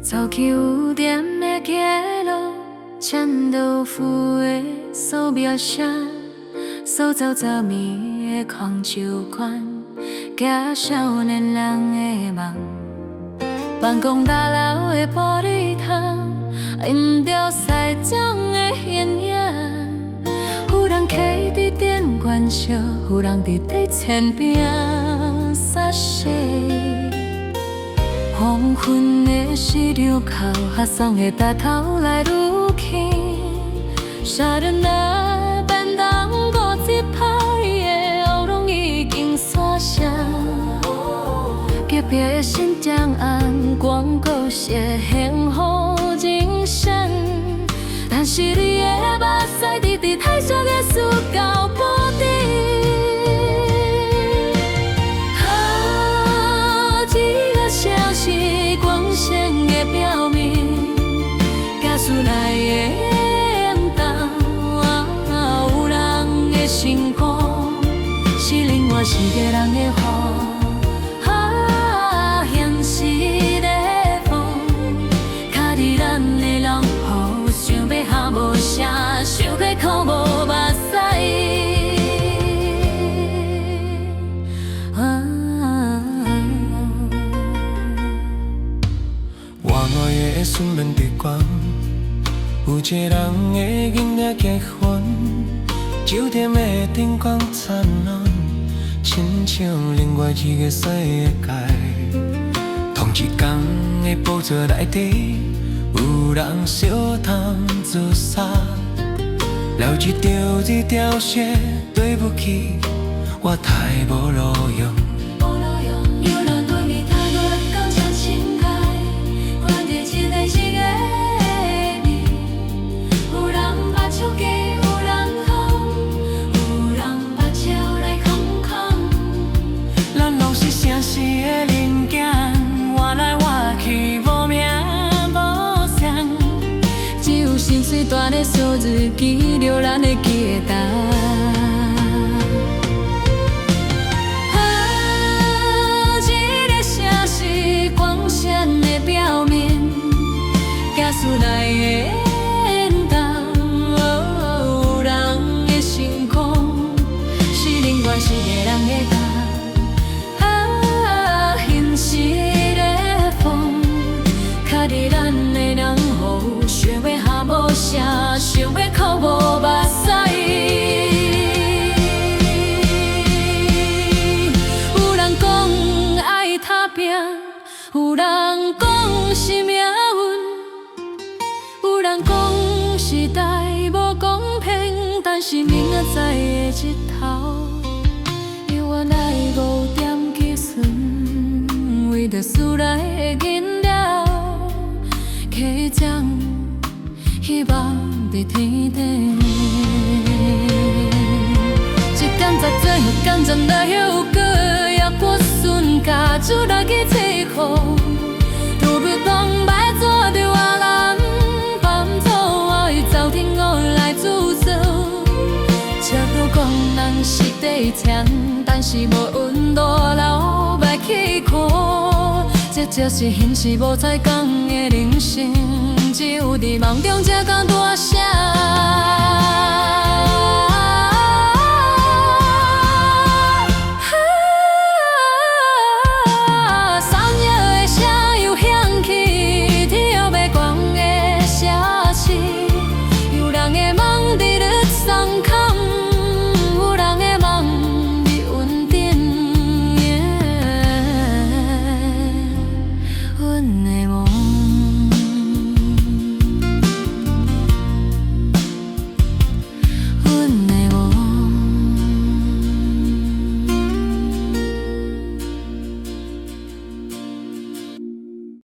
走去有点的街路，牵豆腐的素描写，塑造昨暝的空酒馆，行少年人的梦。办公大楼的玻璃窗，映着西藏的形影。有人徛伫电管笑，有人伫地前边撒洗。黄昏的十六口，学送的大头来愈轻。杀人的便当五一拍的乌龙已经散声。隔壁的新疆安广告写幸福人生，但是你的目屎直直太小的塑胶布丁。一个城市光鲜的表面，假使来的烟灯，有人的辛苦，是另外是个人的雨。现实的风，卡伫咱的人雨，想要喊无声，想过哭无目屎。5月的思念日光，有一个人的囡仔结婚，酒店的灯光灿烂，亲像另外一个世界。同一天的报纸内底，有人烧炭自杀，了一条血，对不起，我太无路用。有人对你太过刚强心态，关在一个一个面，有人把手机，有人空，有人把手来空空。咱拢是城市的零件，换来换去无名无相。只有心碎大的数字记录咱的记答。假使来的烟灯，有人的辛苦，是另外一个人的梦。现实的风，卡伫咱的人雨，想要喊无声，想要哭无目屎。有人讲爱打拼，有人讲是命运。有人讲时代无公平，但是明仔载的日头，犹原来5点计算，为着厝内的饮料，起奖希望在天顶。一天在最后感觉那有个要过顺假，主来去摧枯，路不通摆做着我人。走天我来自首，车路讲人是地强，但是无温度流袂起苦。这就是现实无彩讲的人生，只有伫梦中才敢大声。